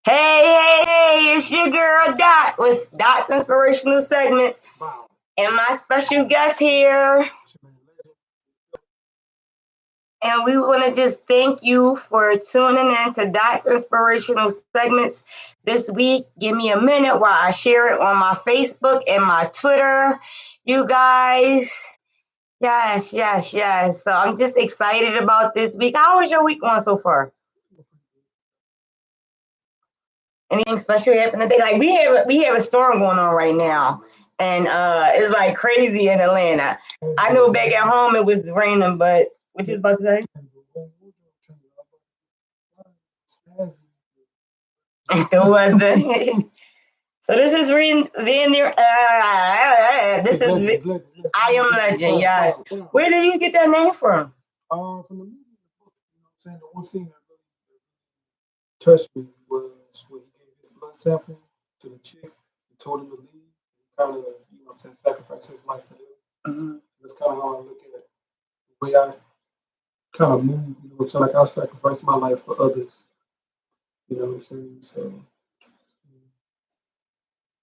Hey, it's your girl Dot with Dot's Inspirational Segments and my special guest here. And we want to just thank you for tuning in to Dot's Inspirational Segments this week. Give me a minute while I share it on my Facebook and my Twitter. You guys, yes. So I'm just excited about this week. How was your week going so far? Anything special happened today? Like we have a storm going on right now, and it's like crazy in Atlanta. I know back at home it was raining, but what you was about to say? The weather. So this is this is I Am Legend. Yes. Where did you get that name from? From the movie, the book, saying the one scene that really touched me was when he gave his blood sample to the chick and told him to leave. He kind of, sacrificed his life for them. Mm-hmm. That's kind of how I look at it. The way I kind of move, like I sacrifice my life for others. You know what I'm saying?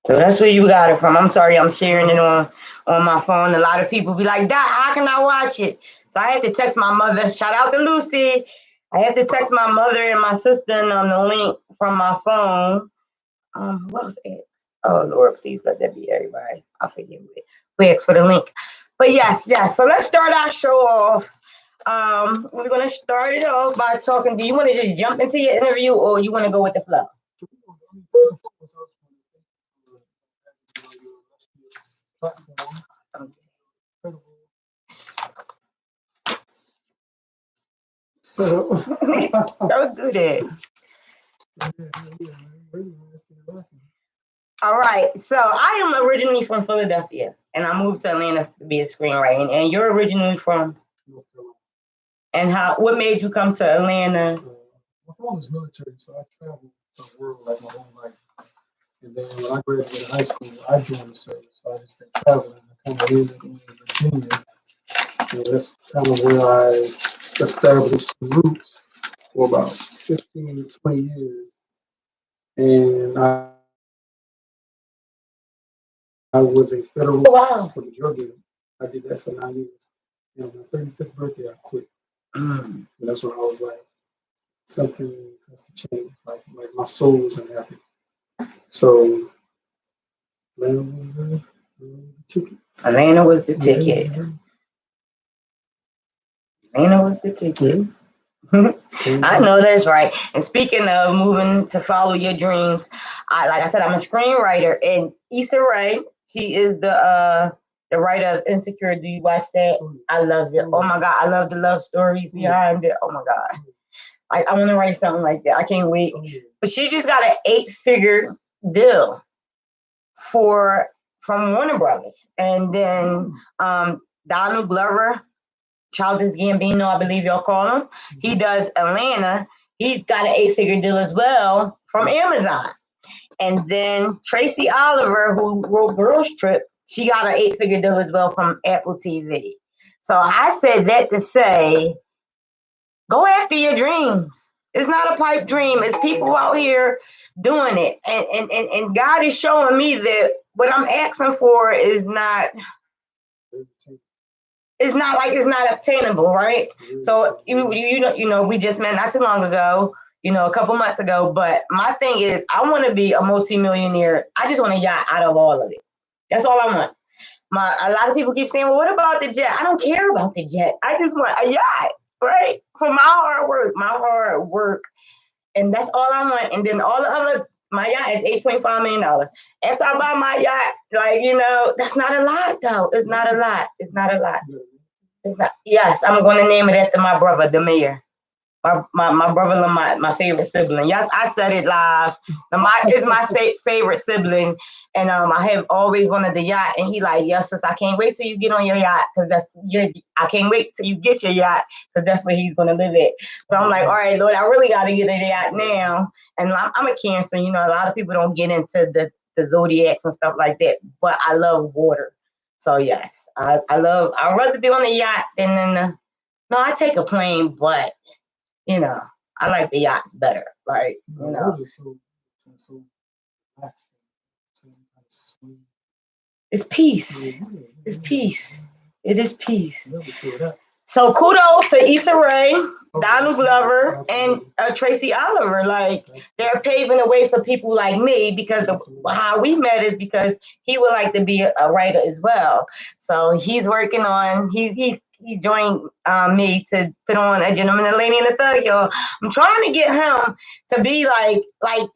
So that's where you got it from. I'm sorry, I'm sharing it on my phone. A lot of people be like, "Dad, how can I watch it?" So I had to text my mother. Shout out to Lucy. I had to text my mother and my sister on the link from my phone. What was it? Oh Lord, please let that be everybody. I forget it. We asked for the link. But yes. So let's start our show off. We're gonna start it off by talking. Do you want to just jump into your interview, or you want to go with the flow? So don't do that. All right. So I am originally from Philadelphia, and I moved to Atlanta to be a screenwriter. And you're originally from? North Carolina. And what made you come to Atlanta? My father's military, so I traveled the world like my whole life. And then when I graduated high school, I joined the service. So I just been traveling. I kind of ended in Virginia. And that's kind of where I established some roots for about 15 to 20 years. And I was a federal for the drug dealer. I did that for 9 years. And on my 35th birthday, I quit. And that's when I was like, something has to change. Like my soul was unhappy. So Atlanta was the ticket. Atlanta was the ticket. Atlanta was the ticket. I know that's right. And speaking of moving to follow your dreams, like I said, I'm a screenwriter, and Issa Rae, she is the writer of Insecure. Do you watch that? I love it. Oh my God, I love the love stories behind it. Oh my God, like I want to write something like that. I can't wait. But she just got an 8-figure deal from Warner Brothers, and then Donald Glover, Childish Gambino, I believe y'all call him. He does Atlanta. He got an 8-figure deal as well from Amazon. And then Tracy Oliver, who wrote Girls Trip, she got an 8-figure deal as well from Apple TV. So I said that to say, go after your dreams. It's not a pipe dream. It's people out here doing it. And God is showing me that what I'm asking for is not, it's not obtainable, right? So you know, we just met not too long ago, a couple months ago. But my thing is, I want to be a multimillionaire. I just want a yacht out of all of it. That's all I want. A lot of people keep saying, well, what about the jet? I don't care about the jet. I just want a yacht, right? For my hard work, and that's all I want. And then all the other, my yacht is $8.5 million. After I buy my yacht, that's not a lot though. It's not a lot. It's not. Yes, I'm going to name it after my brother, the mayor. My brother, my favorite sibling. Yes, I said it live. It's my favorite sibling, and I have always wanted the yacht. And he like, yes, sis, I can't wait till you get on your yacht because I can't wait till you get your yacht because that's where he's gonna live at. So I'm like, all right, Lord, I really got to get a yacht now. And I'm a Cancer. A lot of people don't get into the zodiacs and stuff like that, but I love water. So yes, I'd rather be on a yacht than no, I take a plane, but I like the yachts better, right? saying? So relaxing, so you kind of swing. It's peace. Yeah, It's peace. It is peace. never feel that. So kudos to Issa Rae, Donald Glover, Absolutely. and Tracy Oliver. Like they're paving the way for people like me because how we met is because he would like to be a writer as well. So he's working on he joined me to put on A Gentleman, a Lady, and a Thug. Yo, I'm trying to get him to be like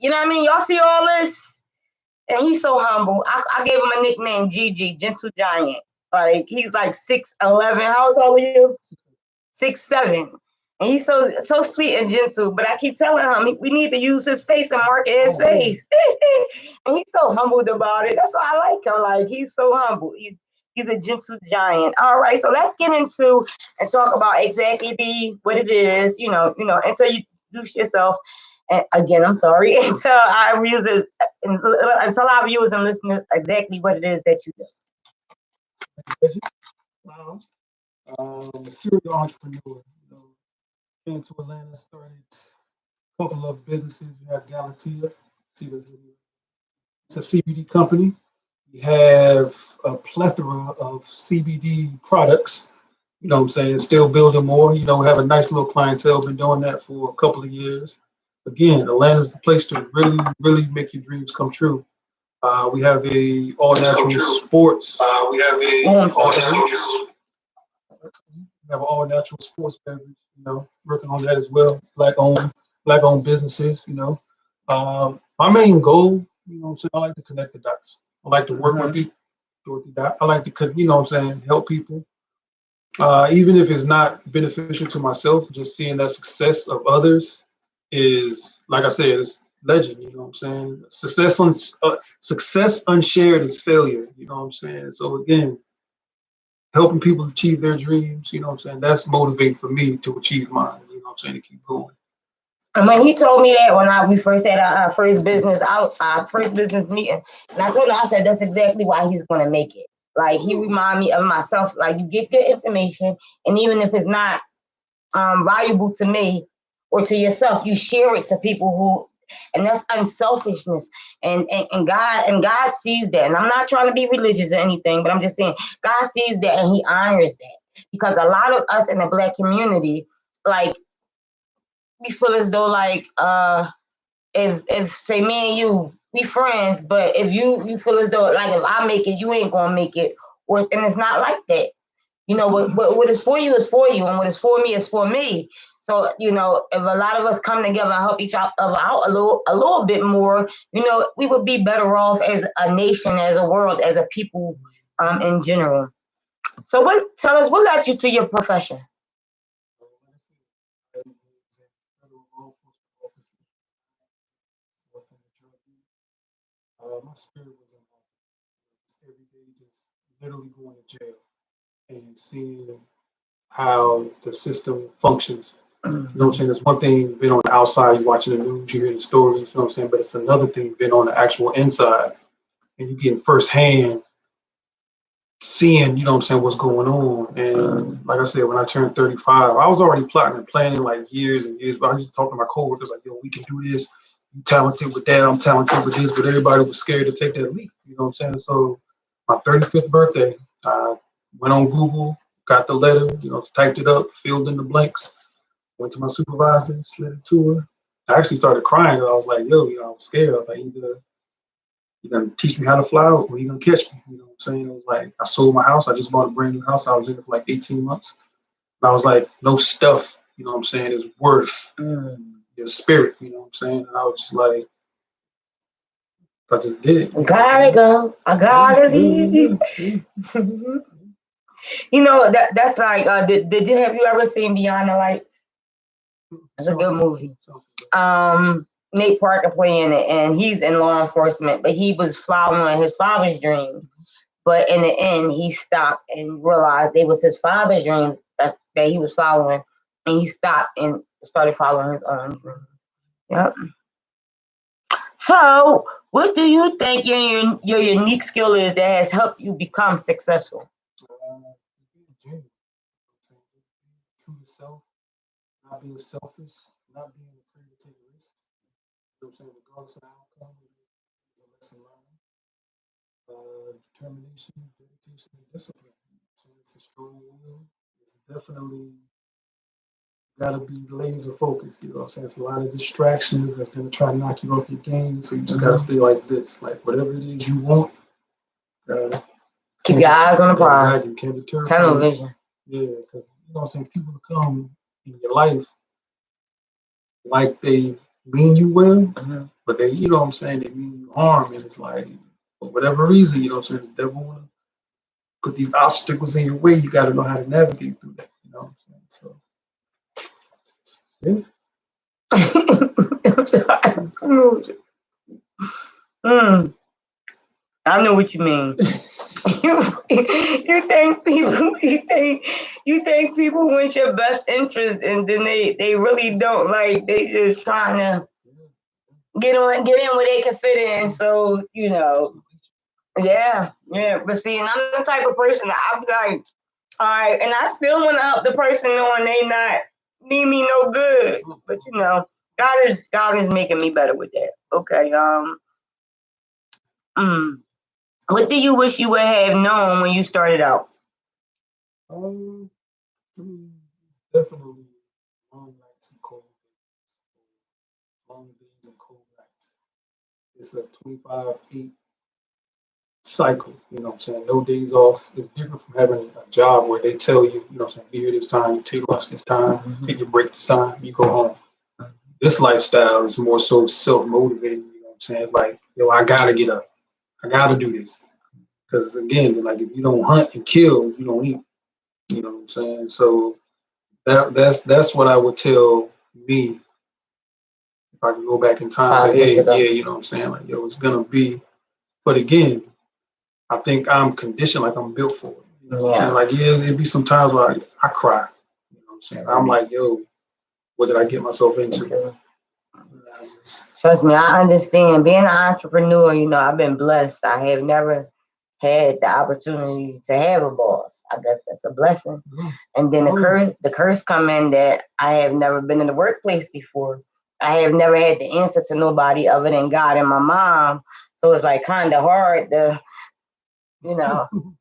you know what I mean. Y'all see all this, and he's so humble. I gave him a nickname, Gigi, Gentle Giant. Like he's like 6'11". How tall are you? 6'7". And he's so sweet and gentle. But I keep telling him we need to use his face and market his face. And he's so humbled about it. That's why I like him. Like he's so humble. He's a gentle giant. All right, so let's get into and talk about exactly what it is. Until you introduce yourself. And again, I'm sorry. Until our users, until our viewers and listeners, exactly what it is that you do. Wow. Serial entrepreneur. Came to Atlanta, started a couple of businesses. We have Galatia, it's a CBD company. We have a plethora of CBD products. You know what I'm saying? Still building more. We have a nice little clientele. Been doing that for a couple of years. Again, Atlanta's the place to really, really make your dreams come true. We have a all natural sports. We have an all natural sports beverage. Working on that as well. Black owned businesses. My main goal. I like to connect the dots. I like to work with people. I like to, help people. Even if it's not beneficial to myself, just seeing that success of others is, like I said, it's legend. You know what I'm saying? Success unshared is failure. You know what I'm saying? So again, helping people achieve their dreams. You know what I'm saying? That's motivating for me to achieve mine. You know what I'm saying? To keep going. And when he told me that when we first had our first business meeting, and I told him, I said that's exactly why he's going to make it. Like he remind me of myself. Like you get good information, and even if it's not valuable to me or to yourself, you share it to people and that's unselfishness. And God sees that. And I'm not trying to be religious or anything, but I'm just saying God sees that and He honors that because a lot of us in the Black community, like, we feel as though like if say me and you we friends, but if you feel as though like if I make it, you ain't gonna make it, and it's not like that. What is for you is for you, and what is for me is for me. So if a lot of us come together and help each other out a little bit more, we would be better off as a nation, as a world, as a people, in general. So tell us what led you to your profession? My spirit was involved. Every day, just literally going to jail and seeing how the system functions. You know what I'm saying? It's one thing being on the outside, you watching the news, you hear the stories, you know what I'm saying? But it's another thing being on the actual inside and you getting firsthand seeing, you know what I'm saying, what's going on. And like I said, when I turned 35, I was already plotting and planning like years and years, but I used to talk to my coworkers like, yo, we can do this. I'm talented with that, I'm talented with this, but everybody was scared to take that leap. You know what I'm saying? So my 35th birthday, I went on Google, got the letter, typed it up, filled in the blanks, went to my supervisor, slid it to her. I actually started crying. I was like, yo, I was scared. I was like, either you're gonna teach me how to fly or you're gonna catch me. You know what I'm saying? It was like I sold my house. I just bought a brand new house. I was in it for like 18 months. And I was like, no stuff, you know what I'm saying, is worth your spirit, you know what I'm saying? And I was just like, I just did it. Gotta go. I gotta leave. That's like did you have you ever seen Beyond the Lights? It's a good movie. Nate Parker playing it, and he's in law enforcement, but he was following his father's dreams. But in the end, he stopped and realized they was his father's dreams that he was following, and he stopped and started following his own dreams. Yep. So, what do you think your unique skill is that has helped you become successful? True to self, not being selfish, not being afraid to take risks. know what I'm saying? Regardless of the outcome, it's a lesson learned. Determination, dedication, and discipline. So it's a strong will. It's definitely got to be laser focused. You know what I'm saying? It's a lot of distractions that's going to try to knock you off your game. So you just got to stay like this. Like whatever it is you want, keep your eyes on the prize. Exactly. Can't deter tunnel vision. Yeah, because you know what I'm saying? People come in your life like they mean you well, but they, you know what I'm saying, they mean you harm. And it's like, for whatever reason, you know what I'm saying, the devil want to put these obstacles in your way. You got to know how to navigate through that. You know what I'm saying? So, yeah. I know what you mean. you think people want your best interest, and then they really don't. Like they just trying to get in where they can fit in. So yeah. But see, and I'm the type of person that I'm like, all right, and I still want to help the person knowing they not mean me no good. But God is making me better with that. Okay. What do you wish you would have known when you started out? Definitely long nights and cold days. Long days and cold nights. It's a 25/8 cycle, you know what I'm saying? No days off. It's different from having a job where they tell you, you know what I'm saying, be here this time, you take lunch this time, take your break this time, you go home. This lifestyle is more so self-motivated, you know what I'm saying? It's like, I gotta get up. I gotta do this. Because again, like if you don't hunt and kill, you don't eat. You know what I'm saying? So that's what I would tell me if I could go back in time and say, hey, yeah, you know what I'm saying? Like, it's gonna be. But again, I think I'm conditioned, like I'm built for it. You know what I'm saying? Like, it'd be some times where I cry. You know what I'm saying? I'm like, what did I get myself into? Trust me, I understand. Being an entrepreneur, I've been blessed. I have never had the opportunity to have a boss. I guess that's a blessing. And then the curse come in that I have never been in the workplace before. I have never had to answer to nobody other than God and my mom. So it's like kind of hard to,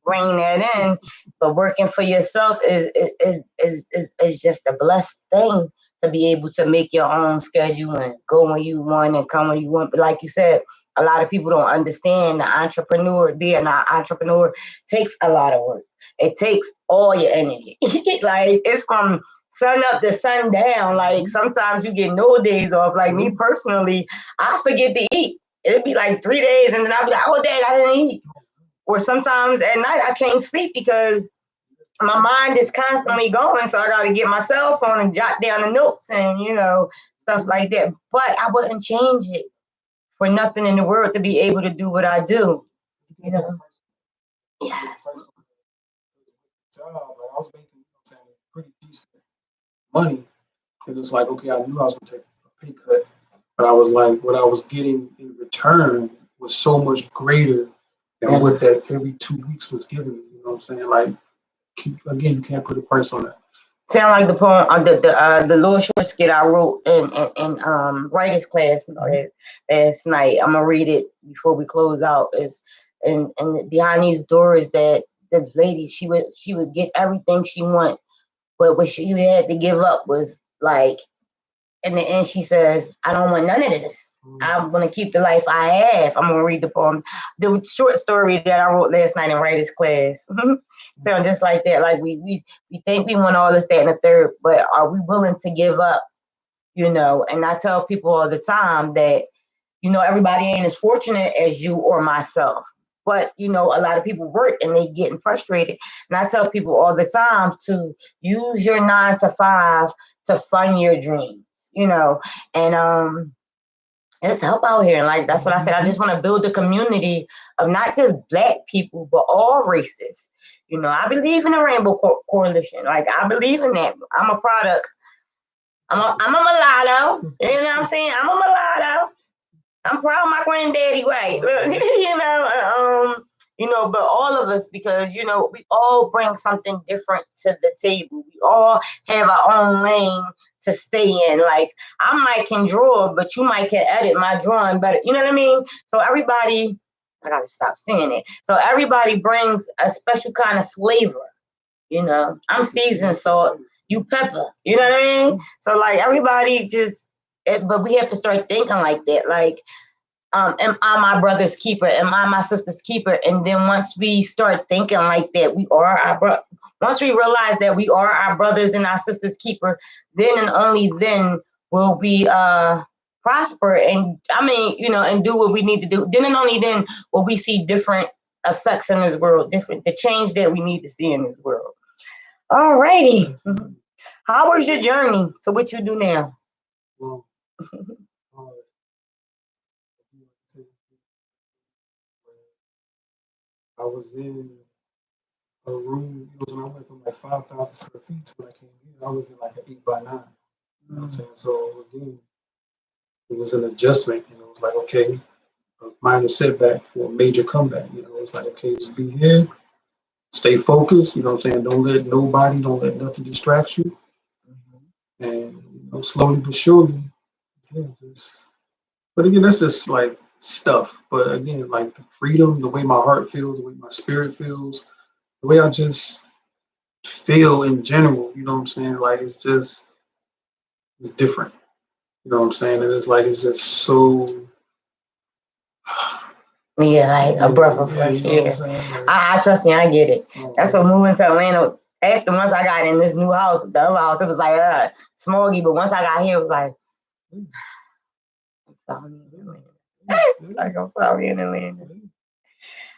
bring that in. But working for yourself is just a blessed thing to be able to make your own schedule and go when you want and come when you want. But like you said, a lot of people don't understand being an entrepreneur takes a lot of work. It takes all your energy. Like it's from sun up to sun down. Like sometimes you get no days off. Like me personally, I forget to eat. It'd be like 3 days and then I'll be like, oh dad, I didn't eat. Or sometimes at night I can't sleep because my mind is constantly going. So I got to get my cell phone and jot down the notes and, stuff like that. But I wouldn't change it for nothing in the world to be able to do what I do. Yes. Job, like I was making pretty decent money. And it's like, okay, I knew I was going to take a pay cut. But I was like, what I was getting in return was so much greater than what that every 2 weeks was giving me. You know what I'm saying? Like, again, you can't put a price on that. Sound like the poem, the little short skit I wrote in writers class last night. I'm gonna read it before we close out. Is and behind these doors that this lady she would get everything she want, but what she had to give up was like in the end she says, I don't want none of this. I'm gonna keep the life I have. I'm gonna read the poem, the short story that I wrote last night in writers class. Sound just like that. Like we think we want all this, that, and the third, but are we willing to give up? And I tell people all the time that everybody ain't as fortunate as you or myself. But a lot of people work and they getting frustrated. And I tell people all the time to use your 9 to 5 to fund your dreams. And let's help out here. Like that's what I said. I just want to build a community of not just Black people, but all races. I believe in the Rainbow Coalition. Like I believe in that. I'm a product. I'm a mulatto. You know what I'm saying? I'm a mulatto. I'm proud of my granddaddy, right? But all of us, because we all bring something different to the table. We all have our own lane to stay in. Like I might can draw, but you might can edit my drawing better. You know what I mean? So everybody, I gotta stop saying it. So everybody brings a special kind of flavor. You know, I'm seasoned salt, you pepper. You know what I mean? So like everybody just, but we have to start thinking like that. Like, am I my brother's keeper? Am I my sister's keeper? And then once we start thinking like that, we are our brother. Once we realize that we are our brothers and our sisters' keeper, then and only then will we prosper and and do what we need to do. Then and only then will we see different effects in this world, the change that we need to see in this world. All righty. How was your journey to what you do now? Well, I was in a room, when I went from like 5,000 square feet to when I came here, I was in like an 8x9. You know what I'm saying? So again, it was an adjustment. It was like, okay, a minor setback for a major comeback. It was like, okay, just be here, stay focused. You know what I'm saying? Don't let nothing distract you. And slowly but surely, yeah, but again, that's just like stuff. But again, like the freedom, the way my heart feels, the way my spirit feels, the way I just feel in general, you know what I'm saying? Like it's different. You know what I'm saying? And it's just so like a breath of fresh air. I trust me, I get it. That's what moving to Atlanta. After once I got in this new house, the other house, it was like smoggy. But once I got here, it was like, I'm probably in Atlanta.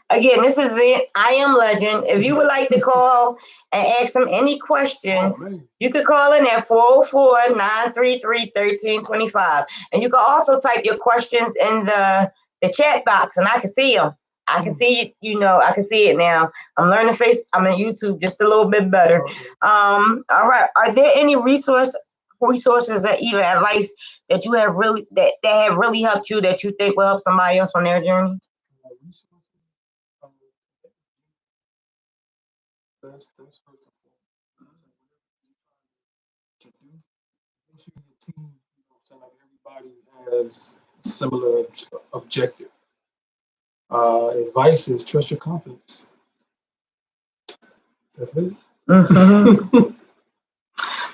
Again, this is it. I am Legend. If you would like to call and ask him any questions, you could call in at 404-933-1325. And you can also type your questions in the chat box and I can see them. I can see it, I can see it now. I'm learning I'm in YouTube just a little bit better. All right. Are there any resources that either advice that you have really that have really helped you that you think will help somebody else on their journey? That's first and foremost. To do, make sure your team, like everybody has a similar objective. Advice is trust your confidence. That's it.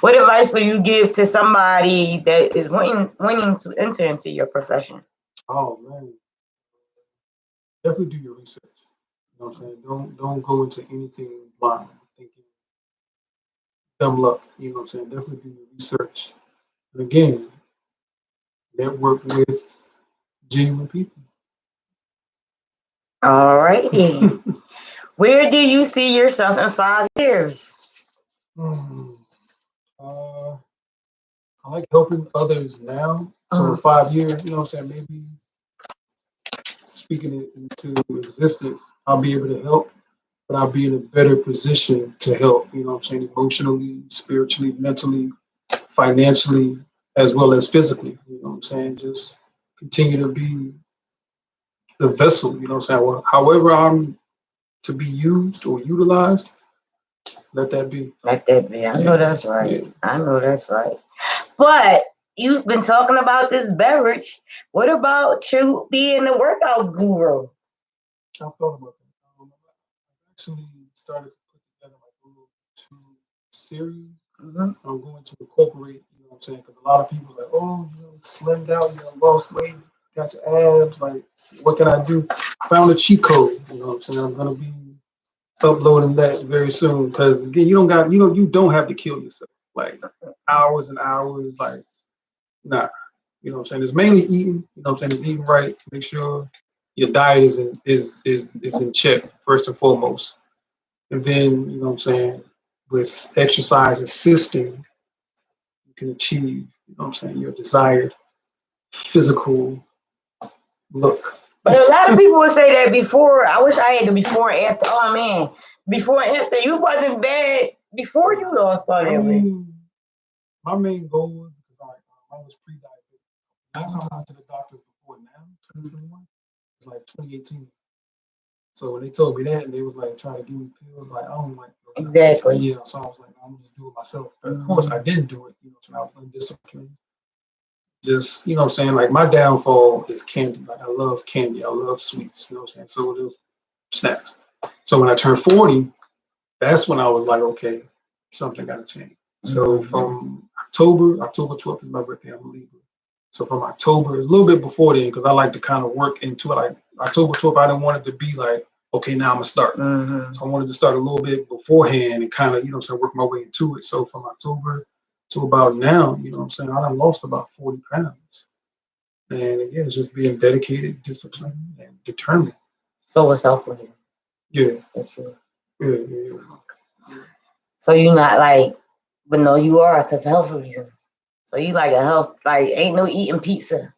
What advice would you give to somebody that is wanting to enter into your profession? Oh man, definitely do your research. You know what I'm saying? Don't go into anything blind, thinking dumb luck. You know what I'm saying? Definitely do your research. And again, network with genuine people. All righty. Where do you see yourself in 5 years? I like helping others now. So in 5 years, you know what I'm saying, maybe speaking it into existence, I'll be able to help, but I'll be in a better position to help, you know what I'm saying, emotionally, spiritually, mentally, financially, as well as physically. You know what I'm saying? Just continue to be the vessel, you know what I'm saying? Well, however I'm to be used or utilized, let that be. Let that be. I know that's right. Yeah. I know that's right. But you've been talking about this beverage. What about you being a workout guru? I've thought about that. I actually started to put together like a little 2 series. I'm going to incorporate, you know what I'm saying? Because a lot of people are like, oh, slimmed out, lost weight, got your abs. Like, what can I do? Found a cheat code, you know what I'm saying? I'm going to be uploading that very soon because again, you don't have to kill yourself like hours and hours. Like, nah, you know what I'm saying? It's mainly eating. You know what I'm saying? It's eating right. Make sure your diet is in check first and foremost, and then you know what I'm saying. With exercise assisting, you can achieve. You know what I'm saying? Your desired physical look. But a lot of people would say that before. I wish I had the before and after. Oh man, before and after, you wasn't bad before you lost all that weight. My main goal was because I was pre-diabetic. Last time I went to the doctor before now, 2021, it was like 2018. So when they told me that, and they was like trying to give me pills, like I don't like Exactly. Yeah, so I was like, I'm just doing it myself. But of course, I didn't do it. So I was undisciplined. Just, what I'm saying? Like, my downfall is candy. Like, I love candy. I love sweets. You know what I'm saying? So it is snacks. So when I turned 40, that's when I was like, okay, something got to change. So from October 12th is my birthday. I'm a Libra. So from October, it's a little bit before then, because I like to kind of work into it. Like October 12th, I didn't want it to be like, okay, now I'm gonna start. So I wanted to start a little bit beforehand and kind of, work my way into it. So from October to about now, I done lost about 40 pounds. And again, it's just being dedicated, disciplined, and determined. So it's helpful. Yeah. That's true. Yeah. So you're not like, but no, you are, because of health reasons. So you like a health, like ain't no eating pizza.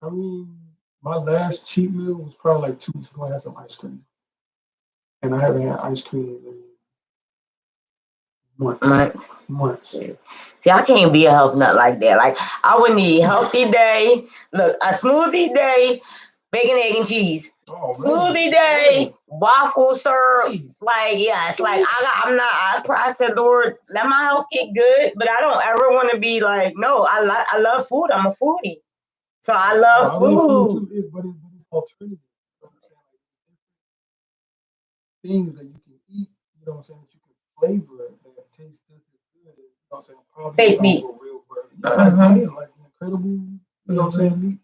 I mean, my last cheat meal was probably like 2 weeks ago. I had some ice cream. And I haven't had ice cream in months. See, I can't be a health nut like that. Like, I would need healthy day, look, a smoothie day, bacon, egg, and cheese. Smoothie day, waffle syrup. Like, yeah, it's like I praise the Lord, let my health get good, but I don't ever want to be like, no, I love food. I'm a foodie. So I love food. Too, but it's alternative. Things that you can eat, that you can flavor that taste just as good. Probably fake meat. Real burger. Like incredible. Meat.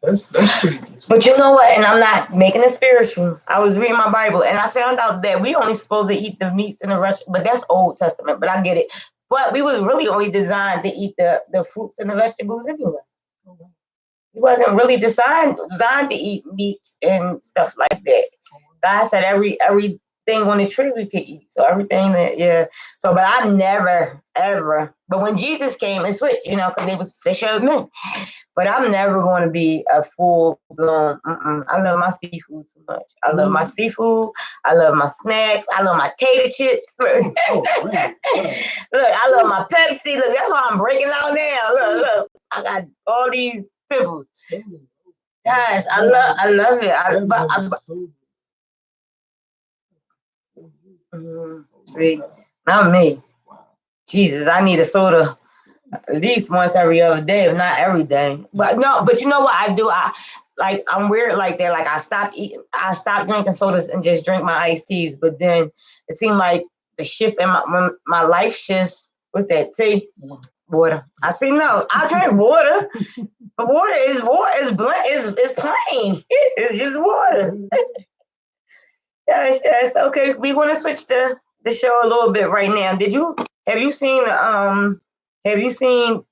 That's pretty decent. But you know what? And I'm not making it spiritual. I was reading my Bible and I found out that we only supposed to eat the meats in the restaurant, but that's Old Testament. But I get it. But we was really only designed to eat the fruits and the vegetables anyway. He wasn't really designed to eat meats and stuff like that. God said everything on the tree we could eat. So everything that So, but I never ever. But when Jesus came and switched, because they was fish of men. But I'm never going to be a full blown. I love my seafood too much. I love my seafood. I love my snacks. I love my tater chips. Look, I love my Pepsi. Look, that's why I'm breaking out now. Look, I got all these pimples. Yes, I love it. See, not me. Jesus, I need a soda at least once every other day, if not every day. But you know what I do? I'm weird like that. Like I stopped drinking sodas and just drink my iced teas. But then it seemed like the shift in my life shifts. What's that? Tea, water. I see. No, I drink water. But water is plain. It's just water. Yes. Okay, we want to switch the show a little bit right now. Have you seen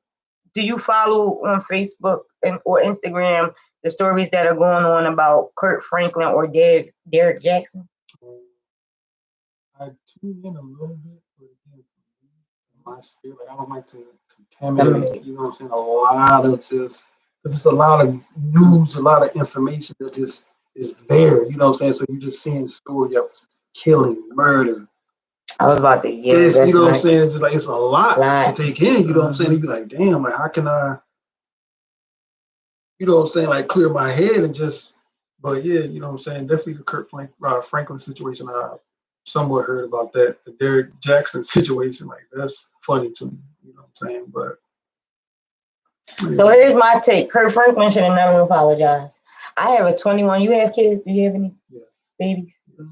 do you follow on Facebook or Instagram the stories that are going on about Kurt Franklin or Derek Jackson? I tune in a little bit, but again, my spirit, I don't like to contaminate. You know what I'm saying? A lot of just a lot of news, a lot of information that just is there. You know what I'm saying? So you're just seeing stories of killing, murder. I was about to what I'm saying? It's just like it's a lot to take in. You know what I'm saying? You be like, damn, like how can I? You know what I'm saying? Like clear my head and just. But yeah, you know what I'm saying? Definitely the Kurt Franklin situation. I somewhat heard about that. The Derek Jackson situation, like that's funny to me. You know what I'm saying? But. Yeah. So here's my take. Kurt Franklin should have never apologized. I have a 21. You have kids? Do you have any babies? Yes.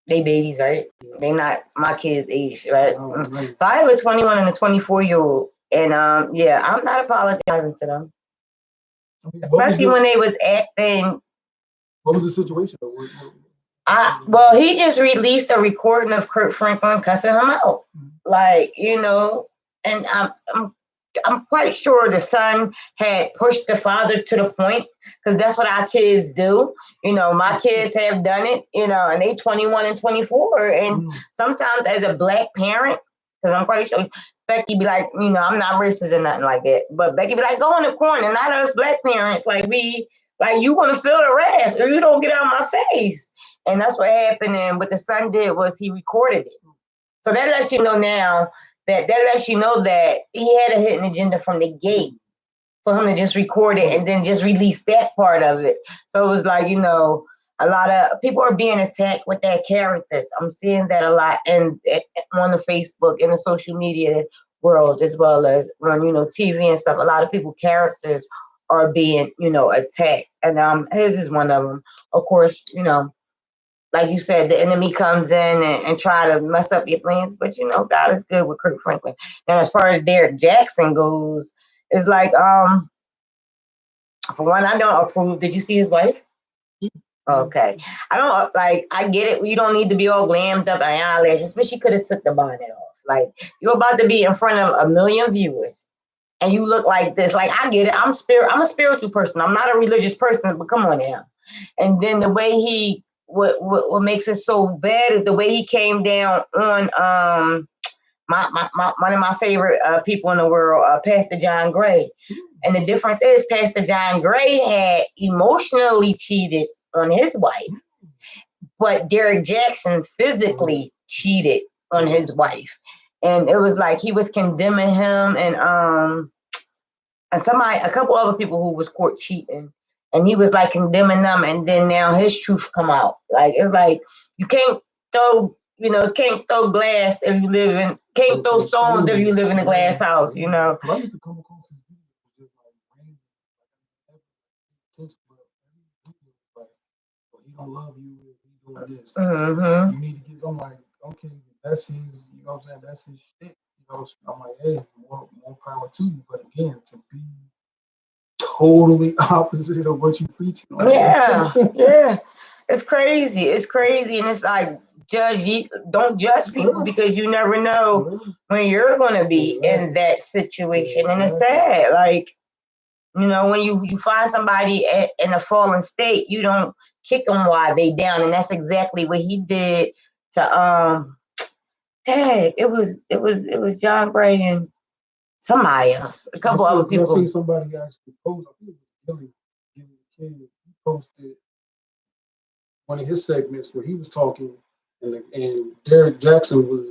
They babies, right? Yes. They not my kids' age, right? Right? So I have a 21 and a 24-year-old, and I'm not apologizing to them, especially when they was acting. What was the situation? Well, he just released a recording of Kurt Franklin cussing him out, like and I'm quite sure the son had pushed the father to the point, because that's what our kids do. My kids have done it, and they 21 and 24. And sometimes as a black parent, because I'm quite sure Becky be like, I'm not racist or nothing like that, but Becky be like, go in the corner. Not us black parents, like you want to feel the wrath or you don't get out of my face. And that's what happened. And what the son did was he recorded it. So that lets you know now that lets you know that he had a hidden agenda from the gate for him to just record it and then just release that part of it. So it was like, A lot of people are being attacked with their characters. I'm seeing that a lot on the Facebook and the social media world, as well as on TV and stuff. A lot of people characters are being attacked, and his is one of them. Of course, like you said, the enemy comes in and try to mess up your plans, but God is good with Kirk Franklin. And as far as Derek Jackson goes, it's like for one, I don't approve. Did you see his wife? Okay. I don't like, I get it. You don't need to be all glammed up and eyelashes, but she could have took the bonnet off. Like, you're about to be in front of a million viewers and you look like this. Like, I get it. I'm a spiritual person. I'm not a religious person, but come on now. And then the way what makes it so bad is the way he came down on my one of my favorite people in the world, Pastor John Gray. And the difference is Pastor John Gray had emotionally cheated on his wife, but Derek Jackson physically cheated on his wife. And it was like he was condemning him and a couple other people who was caught cheating. And he was like condemning them, and then now his truth come out. Like, it's like you can't throw glass if you live in, can't throw stones if you live in a glass house, I used to come across this video, just like random, like, well, he don't love you if he doing this. You need to get. I'm like, okay, that's his. You know what I'm saying? That's his shit. I'm like, hey, more power to you. But again, to be totally opposite of what you preaching. Yeah. It's crazy. It's crazy, and it's like don't judge people because you never know when you're gonna be in that situation, and it's sad. Like, when you find somebody in a fallen state, you don't kick them while they down, and that's exactly what he did to it was John Gray and somebody else, a couple other people. I seen somebody actually post. I think it was Gilly King. He posted one of his segments where he was talking, and Derek Jackson was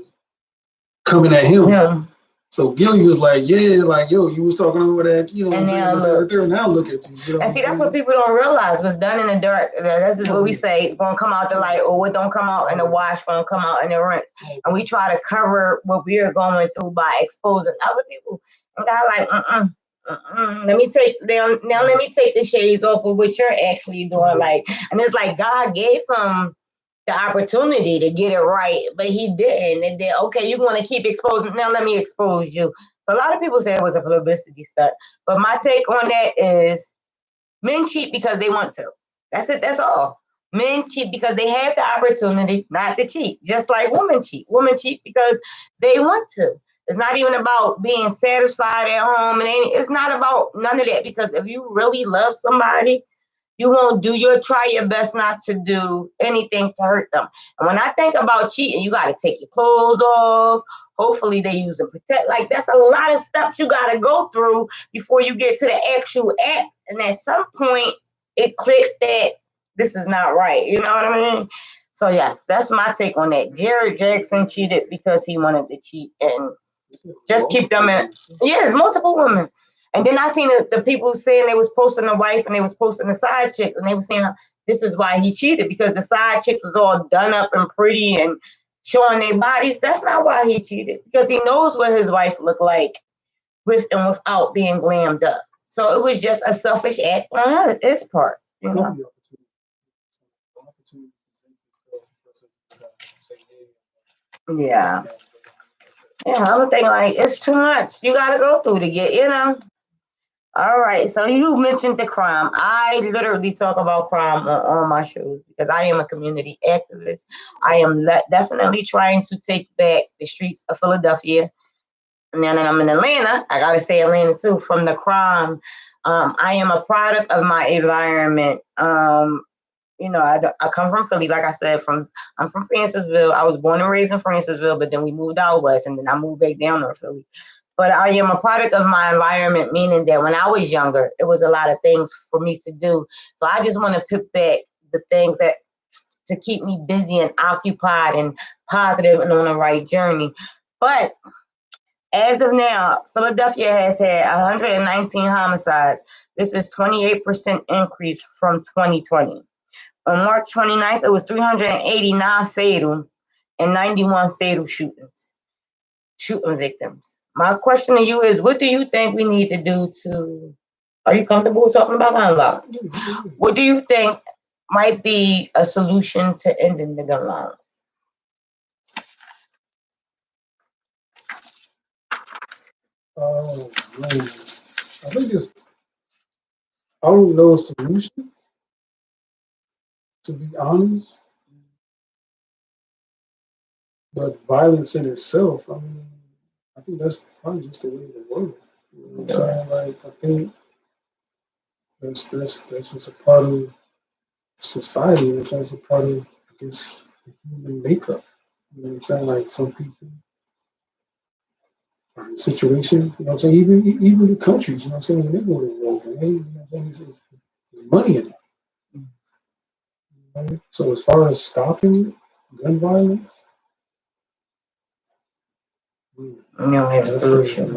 coming at him. Yeah. So Gilly was like, yeah, like, yo, you was talking over that, and now look at you. And see, that's what people don't realize. What's done in the dark, this is what we say, gonna come out the light, or what don't come out in the wash, gonna come out in the rinse. And we try to cover what we are going through by exposing other people. And God like, let me take the shades off of what you're actually doing. Like, and it's like God gave him the opportunity to get it right, but he didn't. And then, okay, you want to keep exposing. Now let me expose you. So a lot of people say it was a publicity stunt, but my take on that is men cheat because they want to. That's it. That's all. Men cheat because they have the opportunity not to cheat, just like women cheat. Women cheat because they want to. It's not even about being satisfied at home, and it's not about none of that. Because if you really love somebody, you won't try your best not to do anything to hurt them. And when I think about cheating, you got to take your clothes off. Hopefully they use a protect. Like, that's a lot of steps you got to go through before you get to the actual act. And at some point, it clicked that this is not right. You know what I mean? So yes, that's my take on that. Jared Jackson cheated because he wanted to cheat, and just keep them in. Yes, multiple women. And then I seen the people saying they was posting the wife and they was posting the side chick, and they was saying this is why he cheated, because the side chick was all done up and pretty and showing their bodies. That's not why he cheated, because he knows what his wife looked like with and without being glammed up. So it was just a selfish act on his part. Yeah. Yeah, I'm thinking like it's too much. You got to go through to get. All right. So you mentioned the crime. I literally talk about crime on my shows because I am a community activist. I am definitely trying to take back the streets of Philadelphia. Now that I'm in Atlanta, I got to say Atlanta too, from the crime. I am a product of my environment. I come from Philly, like I said, I'm from Francisville. I was born and raised in Francisville, but then we moved out west, and then I moved back down to Philly. But I am a product of my environment, meaning that when I was younger, it was a lot of things for me to do. So I just want to pick back the things that to keep me busy and occupied and positive and on the right journey. But as of now, Philadelphia has had 119 homicides. This is 28% increase from 2020. On March 29th, it was 389 fatal and 91 fatal shooting victims. My question to you is, what do you think we need to do to, are you comfortable talking about gun violence? What do you think might be a solution to ending the gun violence? Oh, man. I think I don't know a solution, to be honest. But violence in itself, I mean, I think that's probably just the way of the world. You know what I'm saying? Like, I think that's just a part of society. That's just a part of, I guess, the human makeup. You know what I'm saying? Like, some people are in a situation, you know what I'm saying? Even the countries, you know what I'm saying? When they go to war, man, you know what I'm saying? There's money in it. Right? So as far as stopping gun violence, you don't have a solution.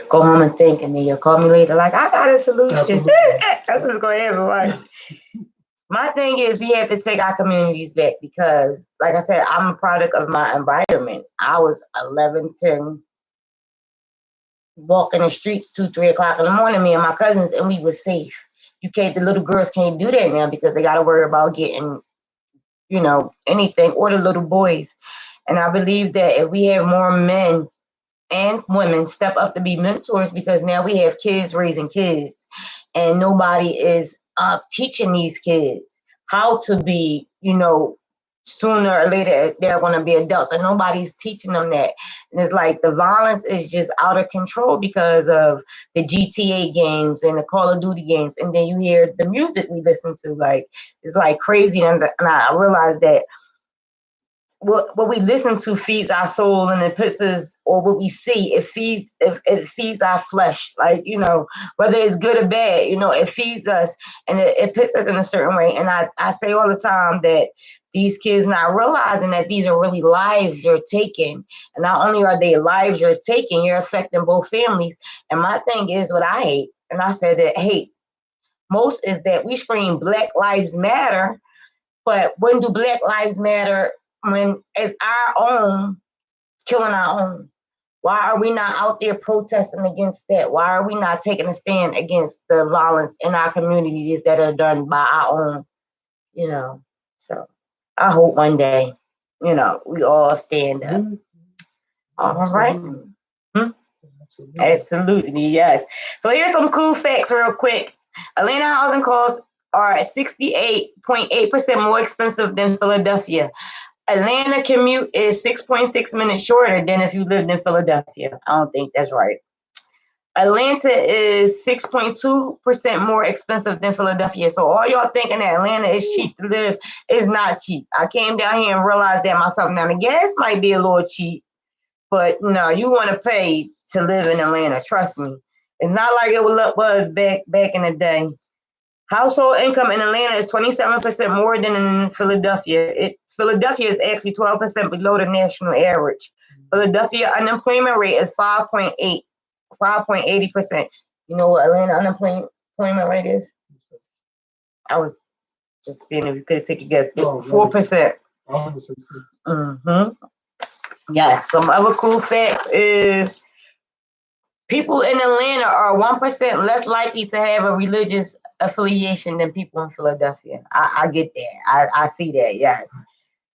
Go home and think, and then you'll call me later like, I got a solution. That's what's going to happen, right? My thing is, we have to take our communities back because, like I said, I'm a product of my environment. I was 11, 10, walking the streets 2, 3 o'clock in the morning, me and my cousins, and we were safe. The little girls can't do that now because they got to worry about getting, anything, or the little boys. And I believe that if we have more men and women step up to be mentors, because now we have kids raising kids and nobody is teaching these kids how to be, sooner or later they're going to be adults, and nobody's teaching them that. And it's like the violence is just out of control because of the GTA games and the Call of Duty games, and then you hear the music we listen to, like, it's like crazy. And I realized that what we listen to feeds our soul, and it puts us, or what we see, it feeds our flesh, like, whether it's good or bad, it feeds us, and it puts us in a certain way. And I say all the time that these kids not realizing that these are really lives you're taking, and not only are they lives you're taking, you're affecting both families. And my thing is, what I hate, and I said that hate most, is that we scream Black Lives Matter, but when do Black Lives Matter when it's our own killing our own? Why are we not out there protesting against that? Why are we not taking a stand against the violence in our communities that are done by our own, So I hope one day, we all stand up. All right. Absolutely, yes. So here's some cool facts real quick. Atlanta housing costs are 68.8% more expensive than Philadelphia. Atlanta commute is 6.6 minutes shorter than if you lived in Philadelphia. I don't think that's right. Atlanta is 6.2% more expensive than Philadelphia. So all y'all thinking that Atlanta is cheap to live is not cheap. I came down here and realized that myself. Now the gas might be a little cheap, but no, you want to pay to live in Atlanta. Trust me. It's not like it was back in the day. Household income in Atlanta is 27% more than in Philadelphia. Philadelphia is actually 12% below the national average. Philadelphia unemployment rate is 5.80%. You know what Atlanta unemployment rate is? I was just seeing if you could take a guess. 4%. Yes. Some other cool facts is people in Atlanta are 1% less likely to have a religious affiliation than people in Philadelphia. I get that. I see that. Yes.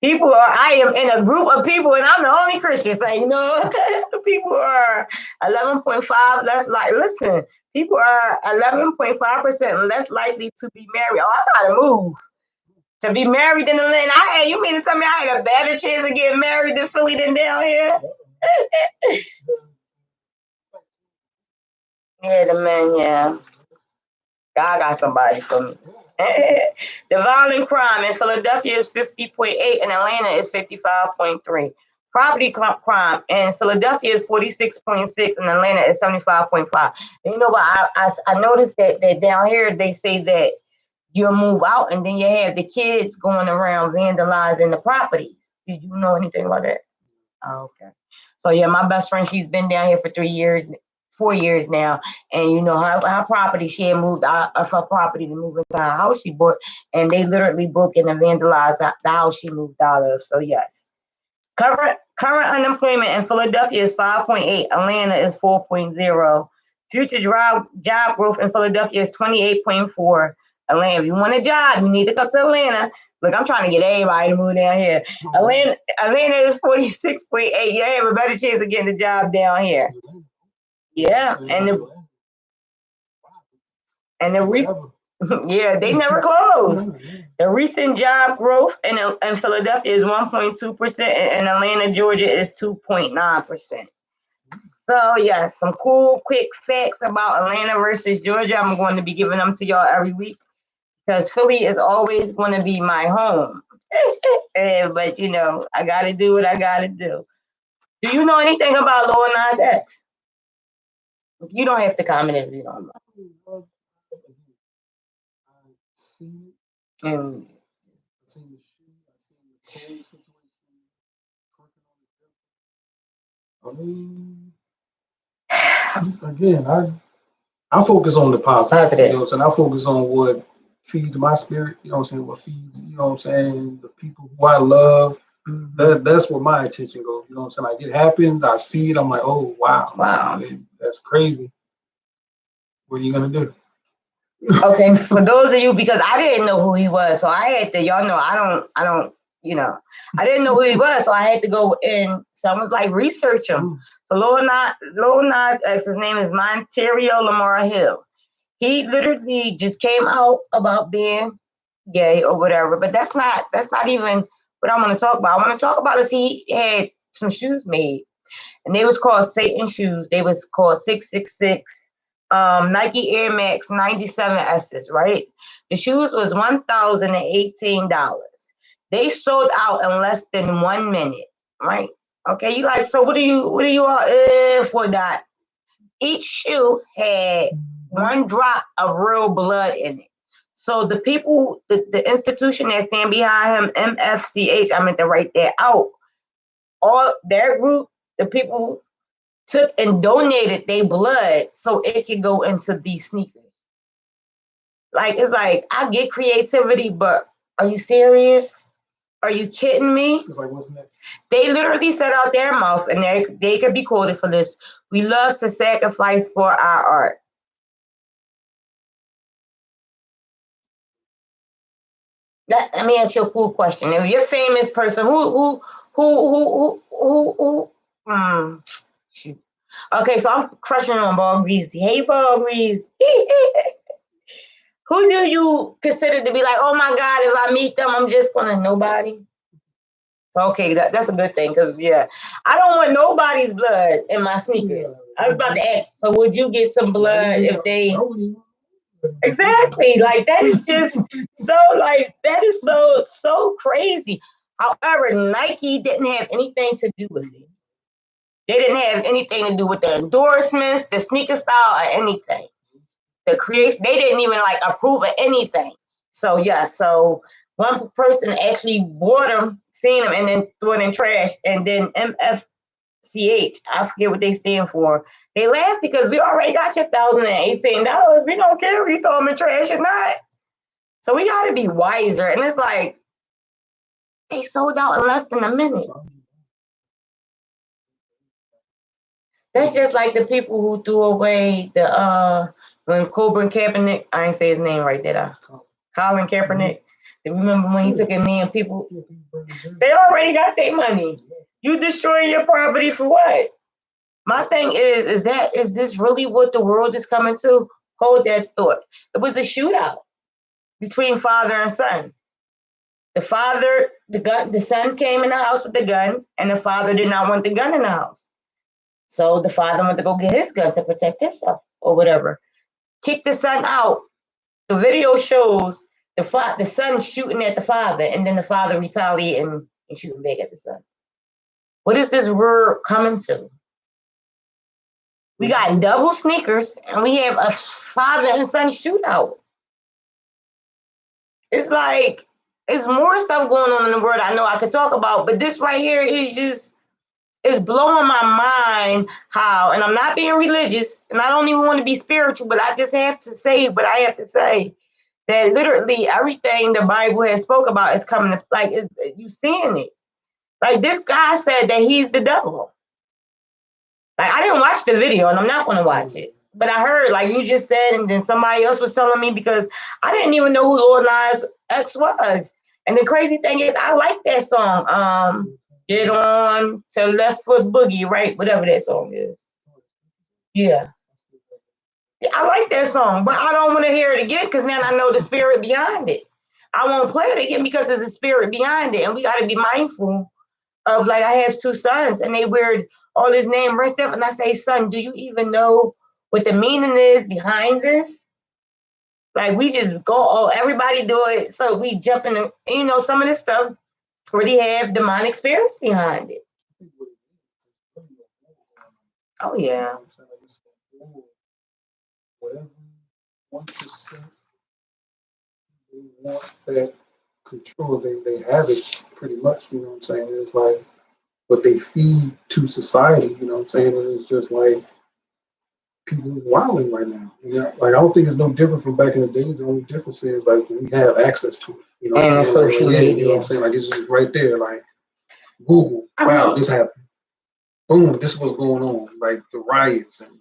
I am in a group of people, and I'm the only Christian. So, people are 11.5 less listen, people are 11.5% less likely to be married. Oh, I gotta move. To be married in Atlanta. You mean to tell me I had a better chance of getting married in Philly than down here? Yeah, the men, yeah. God got somebody for me. The violent crime in Philadelphia is 50.8 and Atlanta is 55.3. Property crime in Philadelphia is 46.6 and Atlanta is 75.5. And you know what? I noticed that down here they say that you'll move out and then you have the kids going around vandalizing the properties. Did you know anything about that? Oh, okay. So yeah, my best friend, she's been down here for 3 years. 4 years now. And you know, her property, she had moved out of her property to move into her house she bought, and they literally broke in and vandalized the house she moved out of. So yes. Current unemployment in Philadelphia is 5.8. Atlanta is 4.0. Future job growth in Philadelphia is 28.4. Atlanta, if you want a job, you need to come to Atlanta. Look, I'm trying to get everybody to move down here. Atlanta is 46.8. You have a better chance of getting a job down here. Yeah, yeah, they never close. The recent job growth in Philadelphia is 1.2%, and Atlanta, Georgia is 2.9%. So yeah, some cool, quick facts about Atlanta versus Georgia. I'm going to be giving them to y'all every week because Philly is always going to be my home. But you know, I got to do what I got to do. Do you know anything about Lil Nas X? You don't have to comment if you don't know. I've seen it. Mm. I've seen the shoe. I've seen the cold situation. I mean, again, I focus on the positive. You know what I'm saying? I focus on what feeds my spirit. You know what I'm saying? What feeds, you know what I'm saying? The people who I love. That's where my attention goes. You know what I'm saying? Like, it happens. I see it. I'm like, oh wow, I mean, that's crazy. What are you gonna do? Okay, for those of you, because I didn't know who he was, so I had to. Y'all know I don't. You know, I didn't know who he was, so I had to go in. Someone's like research him. So Lil Nas X, his name is Monterio Lamar Hill. He literally just came out about being gay or whatever, but that's not even what I want to talk about. I want to talk about is he had some shoes made, and they was called Satan shoes. They was called 666 Nike Air Max 97 S's, right? The shoes was $1,018. They sold out in less than 1 minute, right? Okay, you like, so what do you all for that? Each shoe had 1 drop of real blood in it. So the people, the institution that stand behind him, MFCH, I meant to write that out. All their group, the people took and donated their blood so it could go into these sneakers. Like, it's like, I get creativity, but are you serious? Are you kidding me? It's like, what's next? They literally said out their mouth, and they could be quoted for this. We love to sacrifice for our art. Let me ask you a cool question. If you're a famous person, shoot. Okay, so I'm crushing on Ball Greasy. Hey, Ball Greasy. Who do you consider to be like, oh my God, if I meet them, I'm just gonna nobody? Okay, that's a good thing, because yeah, I don't want nobody's blood in my sneakers. I was about to ask, so would you get some blood if they? Exactly, like that is just so, like, that is so crazy. However, Nike didn't have anything to do with it. They didn't have anything to do with the endorsements, the sneaker style, or anything. The creation, they didn't even like approve of anything. So yeah, so one person actually bought them, seen them, and then threw it in trash. And then MFCH, I forget what they stand for. They laughed because we already got your $1,018. We don't care if you throw them in trash or not. So we got to be wiser. And it's like they sold out in less than a minute. That's just like the people who threw away the when Colin Kaepernick, I ain't say his name right, did I? Colin Kaepernick. Remember when he took a knee and people, they already got their money. You destroying your property for what? My thing is this really what the world is coming to? Hold that thought. It was a shootout between father and son. The father, the son came in the house with the gun, and the father did not want the gun in the house. So the father went to go get his gun to protect himself or whatever. Kick the son out. The video shows the son shooting at the father, and then the father retaliating and shooting back at the son. What is this world coming to? We got double sneakers, and we have a father and son shootout. It's like, it's more stuff going on in the world I know I could talk about, but this right here is just, it's blowing my mind how, and I'm not being religious, and I don't even want to be spiritual, but I just have to say what I have to say. That literally everything the Bible has spoke about is coming to, like, you seeing it. Like, this guy said that he's the devil. Like, I didn't watch the video, and I'm not going to watch it. But I heard, like you just said, and then somebody else was telling me, because I didn't even know who Lil Nas X was. And the crazy thing is, I like that song. Get on to Left Foot Boogie, right? Whatever that song is. Yeah. I like that song, but I don't want to hear it again, because now I know the spirit behind it. I won't play it again because there's a spirit behind it, and we got to be mindful of, like, I have two sons, and they wear all this name brand stuff, and I say, son, do you even know what the meaning is behind this? Like, we just go, oh, everybody do it, so we jump in, some of this stuff really have demonic spirits behind it. Oh yeah. Whatever 1% they want that control, they have it pretty much, you know what I'm saying? It's like what they feed to society, you know what I'm saying? And it's just like people who's wilding right now. You know, like I don't think it's no different from back in the days. The only difference is like we have access to it. You know what I'm saying? Social media. You know what I'm saying? Like it's just right there. Like Google, wow, this happened. Boom, this is what's going on. Like the riots and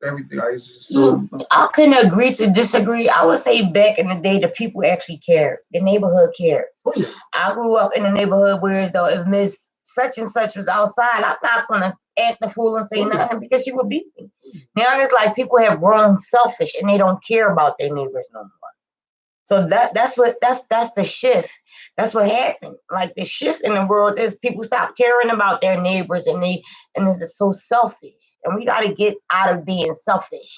everything. Like, it's just so. I couldn't agree to disagree. I would say back in the day, the people actually cared. The neighborhood cared. Oh, yeah. I grew up in a neighborhood where, though, if Miss such and such was outside, I'm not gonna act the fool and say nothing because she would beat me. Now it's like people have grown selfish and they don't care about their neighbors no more. So that's the shift. That's what happened. Like the shift in the world is people stop caring about their neighbors and this is so selfish. And we gotta get out of being selfish.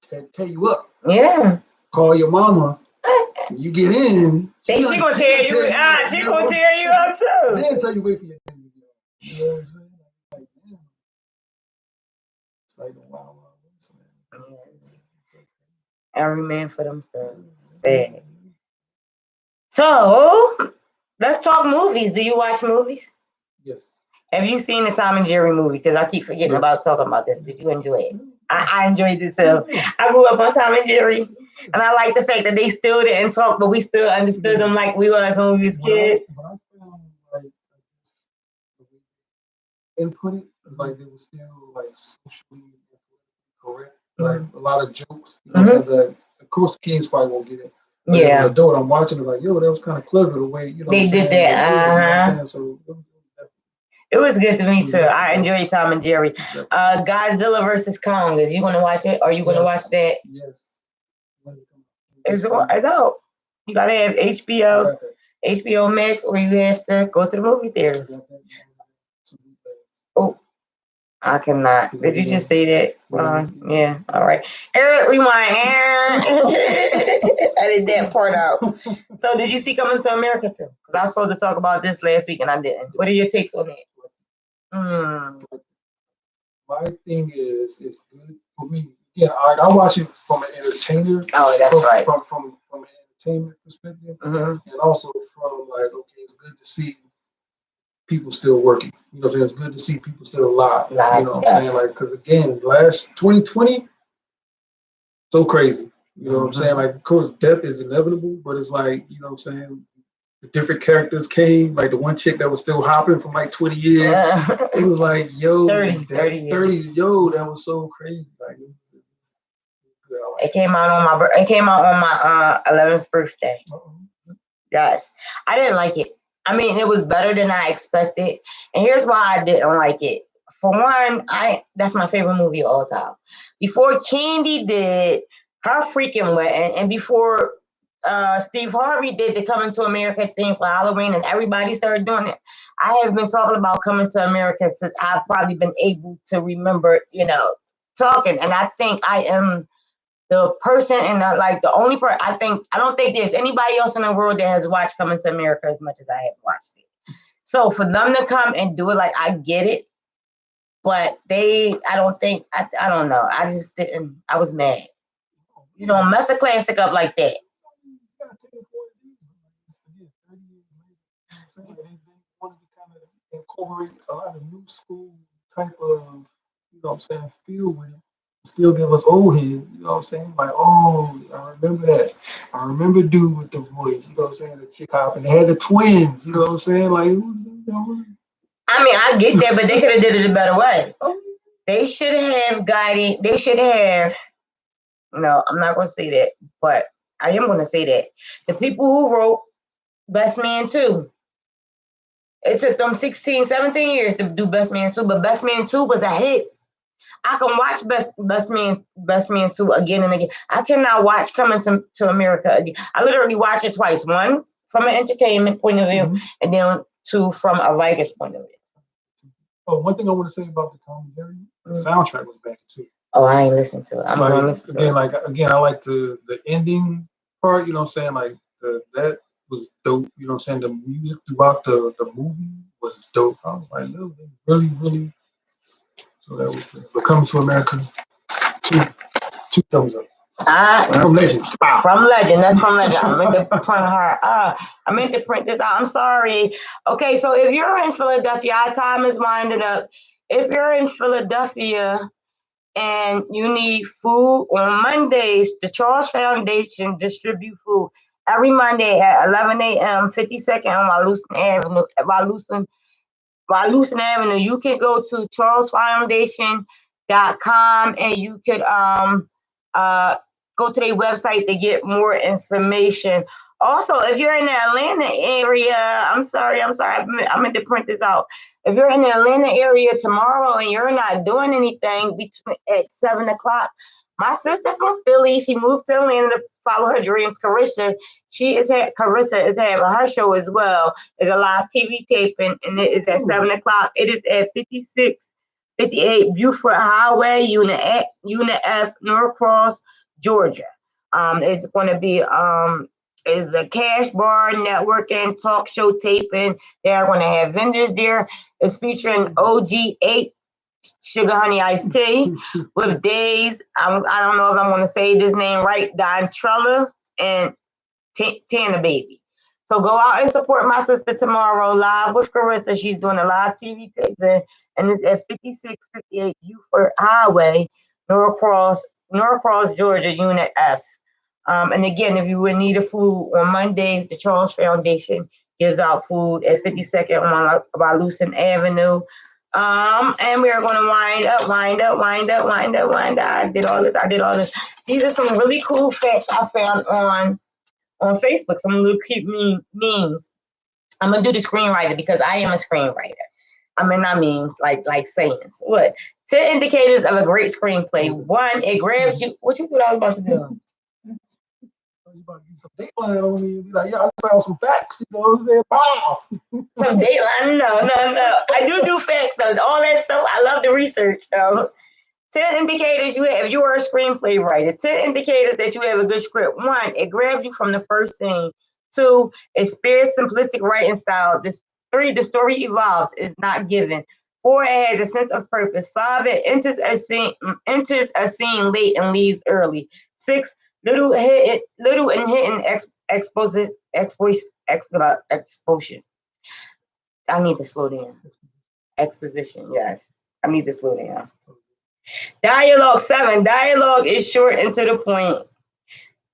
Tear you up. Yeah. Call your mama. You get in. She gonna tear you up. She gonna tear you up too. Then tell you wait for your name to go. You know what I'm saying? Like, damn. It's like the wild. Every man for themselves. Sad. So let's talk movies. Do you watch movies? Yes. Have you seen the Tom and Jerry movie? Because I keep forgetting about talking about this. Did you enjoy it? I enjoyed it too. I grew up on Tom and Jerry, and I like the fact that they still didn't talk, but we still understood them like we was when we was kids. But I found like input it, like they were still like socially correct, like a lot of jokes. You know, that of course kids probably won't get it. But as an adult, I'm watching it like, yo, that was kind of clever the way they did that. So it was good to me too. I enjoyed Tom and Jerry. Godzilla versus Kong. Is you gonna watch it? Are you gonna watch that? Yes. It's out. You gotta have HBO Max, or you have to go to the movie theaters. Oh, I cannot. Did you just say that? Yeah. All right. Rewind. Edit that part out. So, did you see Coming to America too? Because I was supposed to talk about this last week and I didn't. What are your takes on that? My thing is, it's good for me. Yeah, I watch it from an entertainer. Oh, that's right. From an entertainment perspective, and also from like, okay, it's good to see people still working. You know, it's good to see people still alive. You know what I'm saying? Like, because again, last 2020, so crazy. You know what I'm saying? Like, of course, death is inevitable, but it's like, you know what I'm saying? The different characters came, like the one chick that was still hopping for like 20 years. It was like, yo, 30 yo, that was so crazy. Like, it came out on my 11th birthday. Yes, I didn't like it. I mean, it was better than I expected, and here's why I didn't like it. For one, that's my favorite movie of all time. Before Candy did her freaking wedding, and before Steve Harvey did the Coming to America thing for Halloween, and everybody started doing it, I have been talking about Coming to America since I've probably been able to remember, talking. And I think I am the person and the only person. I don't think there's anybody else in the world that has watched Coming to America as much as I have watched it. So for them to come and do it, like, I get it, but I don't know. I just didn't. I was mad. You don't mess a classic up like that. over it, a lot of new school type of, you know what I'm saying, feel with it. Still give us old head, you know what I'm saying? Like, oh, I remember that. I remember dude with the voice, you know what I'm saying? The chick hop, and they had the twins, you know what I'm saying? Like, I mean, I get that, but they could have did it a better way. They should have guided. They should have. No, I'm not going to say that, but I am going to say that the people who wrote Best Man 2, it took them 16, 17 years to do Best Man 2, but Best Man 2 was a hit. I can watch Best Man 2 again and again. I cannot watch Coming to America again. I literally watch it twice. One from an entertainment point of view, and then two from a writer's point of view. Oh, one thing I want to say about the Tom and Jerry, the soundtrack was back too. Oh, I ain't listened to it. I'm gonna listen to it. Again, I like the ending part, you know what I'm saying? Like that was dope, you know what I'm saying? The music throughout the movie was dope. I was like, no, really, really. So that was good. But Coming to America, two thumbs up. From Legend. From Legend. That's from Legend. I meant to print her. I meant to print this out. I'm sorry. Okay, so if you're in Philadelphia, our time is winding up. If you're in Philadelphia and you need food on Mondays, the Charles Foundation distribute food every Monday at 11 a.m. 52nd on Wyalusing Avenue. You can go to charlesfoundation.com and you could go to their website to get more information. Also, if you're in the Atlanta area, I'm sorry, I meant to print this out. If you're in the Atlanta area tomorrow and you're not doing anything at 7 o'clock, my sister from Philly, she moved to Atlanta to follow her dreams. Carissa is having her show as well. It's a live TV taping, and it is at 7 o'clock. It is at 5658 Buford Highway, Unit F, Norcross, Georgia. It's going to be is a cash bar, networking, talk show taping. They are going to have vendors there. It's featuring OG8 Sugar Honey Iced Tea with Days. I don't know if I'm going to say this name right. Don Trella and Tana Baby. So go out and support my sister tomorrow live with Carissa. She's doing a live TV taping, and it's at 5658 Buford Highway, Norcross, Georgia, Unit F. And again, if you would need a food on Mondays, the Charles Foundation gives out food at 52nd on Wyalusing Avenue. And we are going to wind up. I did all this. These are some really cool facts I found on Facebook, some little cute memes. I'm going to do the screenwriter because I am a screenwriter. I mean, not memes, like sayings. What? 10 indicators of a great screenplay. 1, it grabs you. What you thought I was about to do? You about to do some Dateline on me and be like, yeah, I found some facts, you know what I'm saying? Wow. Some Dateline? No. I do facts, though. All that stuff, I love the research. 10 indicators if you are a screenplay writer. 10 indicators that you have a good script. 1, it grabs you from the first scene. 2, it spares simplistic writing style. 3, the story evolves, is not given. 4, it has a sense of purpose. 5, it enters a scene late and leaves early. 6, little and hidden exposition. I need to slow down. Exposition, yes. I need to slow down. Dialogue. 7, dialogue is short and to the point.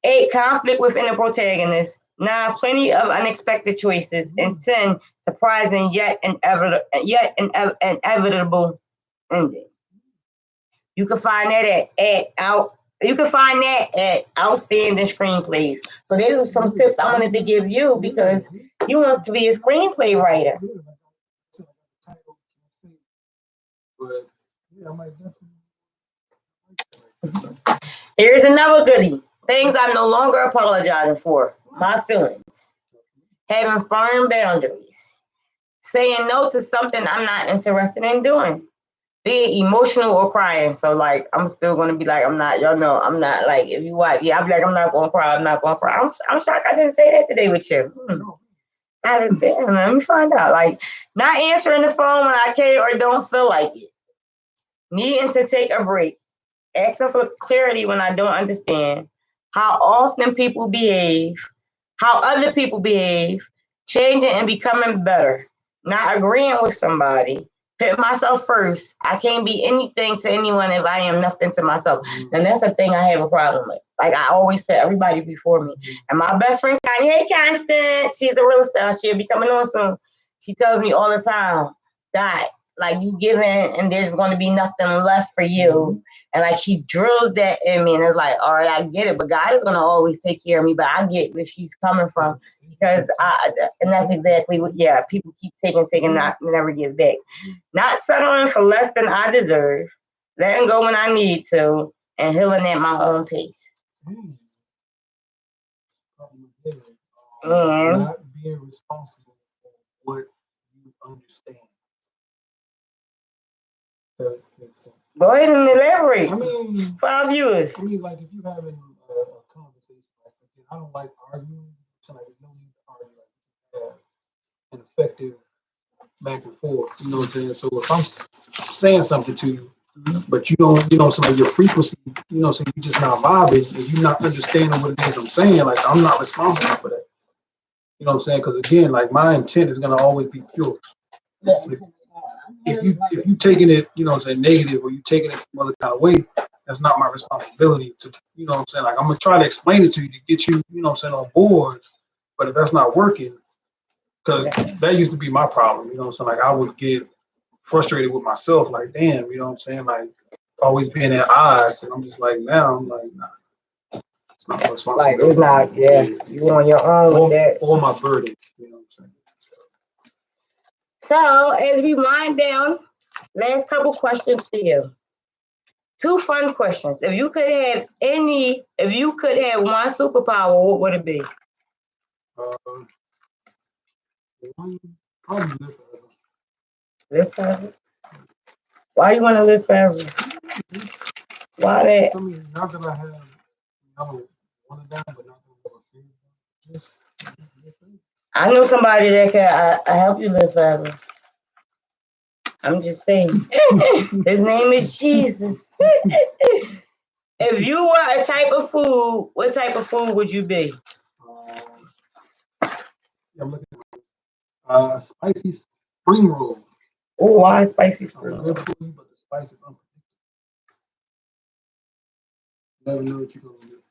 8, conflict within the protagonist. 9, plenty of unexpected choices. And 10, surprising yet inevitable ending. You can find that at Outstanding Screenplays. So these are some tips I wanted to give you because you want to be a screenplay writer. But yeah, I might definitely. Here's another goodie. Things I'm no longer apologizing for. My feelings. Having firm boundaries. Saying no to something I'm not interested in doing. Being emotional or crying. So like I'm still gonna be like, I'm not, y'all know, I'm not like if you watch, yeah, I'm like, I'm not gonna cry. I'm shocked I didn't say that today with you. Let me find out. Like not answering the phone when I can or don't feel like it. Needing to take a break. Asking for clarity when I don't understand. How often people behave. How other people behave. Changing and becoming better. not agreeing with somebody, put myself first. I can't be anything to anyone if I am nothing to myself. And that's the thing I have a problem with. Like I always put everybody before me. And my best friend, Connie, hey Constance, she's a real estate. She'll be coming on soon. She tells me all the time that like you giving and there's going to be nothing left for you. And like she drills that in me, and it's like, all right, I get it, but God is going to always take care of me. But I get where she's coming from because and that's exactly what. Yeah, people keep taking, not never give back. Not settling for less than I deserve, letting go when I need to, and healing at my own pace. And not being responsible for what you understand. That makes sense. Go ahead and elaborate. I mean, 5 years. I mean, like if you're having a conversation, like I don't like arguing, so like there's no need to argue. Like have an effective back and forth. You know what I'm saying? So if I'm saying something to you, but you don't, so like your frequency, so you're just not vibing and you're not understanding what it is I'm saying. Like I'm not responsible for that. You know what I'm saying? Because again, like my intent is gonna always be pure. If you taking it, negative, or you taking it some other kind of way, that's not my responsibility to, what I'm saying? Like I'm gonna try to explain it to you to get you, on board. But if that's not working, because that used to be my problem, so like I would get frustrated with myself, like damn, like always being at odds, and I'm just like now I'm like nah, it's not my responsibility. Like it's not, you on your own with that. Or my burden, what I'm saying. So as we wind down, last couple questions for you. 2 fun questions. If you could have one superpower, what would it be? Probably live forever. Live forever? Why you want to live forever? Why that? I mean, not that I have one of them, but not that I have a few. I know somebody that can help you live forever. I'm just saying. His name is Jesus. If you were a type of food, what type of food would you be? I'm looking at spicy spring roll. Oh, why spicy spring roll? Good food, but the spice is unpredictable. Never know what you're gonna do.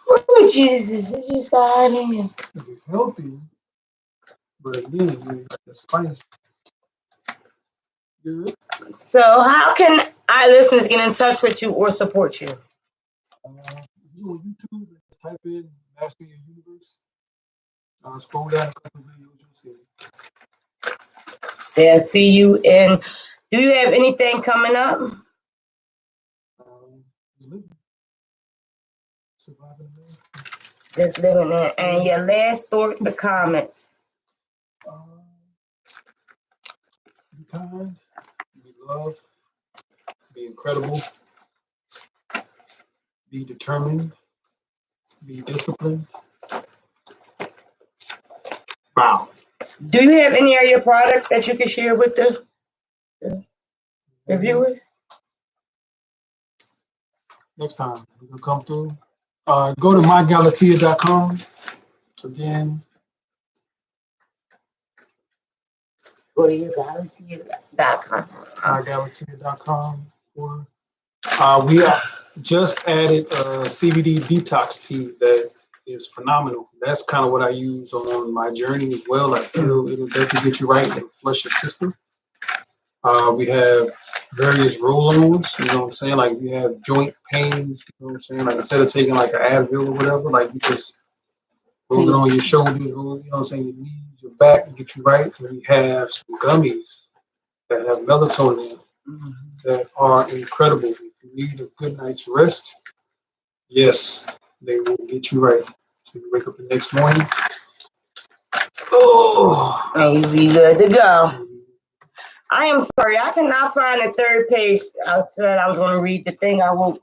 Oh Jesus! It just got in here. It's healthy, but again, the spice. Good. So, how can our listeners get in touch with you or support you? You on YouTube, just type in Master Your Universe. Scroll down a couple of videos, you'll see it. Yeah, see you. And do you have anything coming up? Surviving Just living it. And your last thoughts or comments? Be kind, be loved, be incredible, be determined, be disciplined. Wow. Do you have any of your products that you can share with the viewers? Next time we can come through. Go to mygalatia.com. Again. Go to yourgalatia.com. mygalatia.com. We just added a CBD detox tea that is phenomenal. That's kind of what I use on my journey as well. I feel it'll definitely get you right and flush your system. We have various roll-ons, you know what I'm saying? Like you have joint pains, you know what I'm saying? Like instead of taking like an Advil or whatever, like you just roll it on your shoulders, you know what I'm saying? Your knees, your back, and get you right. And we have some gummies that have melatonin that are incredible. If you need a good night's rest, yes, they will get you right. So you wake up the next morning. Oh, and you be good to go. I am sorry, I cannot find the third page. I said I was going to read the thing I wrote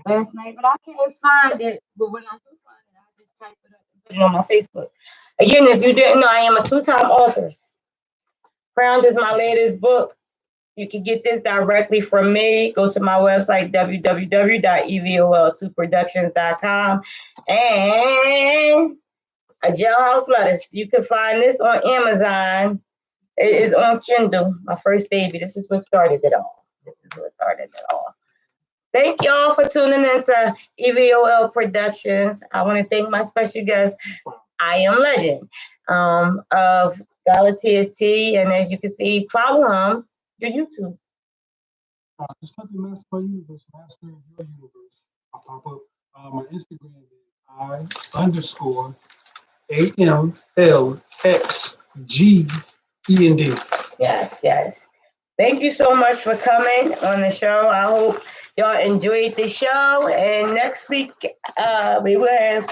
last night, but I can't find it. But when I do find it, I just type it up and put it on my Facebook. Again, if you didn't know, I am a 2-time author. Crowned is my latest book. You can get this directly from me. Go to my website, www.E.V.O.L.Productions.com. And A jailhouse lettuce. You can find this on Amazon. It is on Kindle. My first baby. This is what started it all. Thank y'all for tuning in to E.V.O.L. Productions. I want to thank my special guest, I Am Legend, of Galatea T. And as you can see, follow him, your YouTube. Just type in Master My Universe, Master Your Universe. I'll pop up. My Instagram is I_AMLXGEND. Yes. Thank you so much for coming on the show. I hope y'all enjoyed the show. And next week, we will have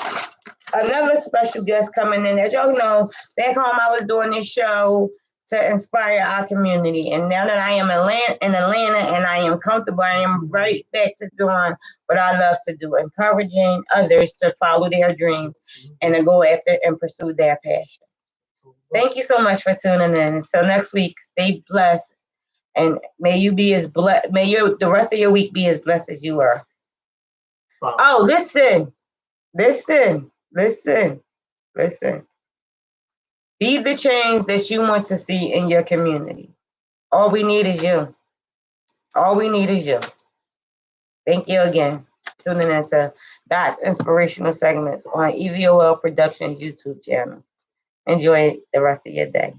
another special guest coming in. As y'all know, back home I was doing this show to inspire our community. And now that I am in Atlanta and I am comfortable, I am right back to doing what I love to do, encouraging others to follow their dreams and to go after and pursue their passion. Thank you so much for tuning in. Until next week, stay blessed. And may you be as blessed. May the rest of your week be as blessed as you are. Wow. Oh, listen. Be the change that you want to see in your community. All we need is you. Thank you again. Tuning into God's inspirational segments on E.V.O.L. Productions YouTube channel. Enjoy the rest of your day.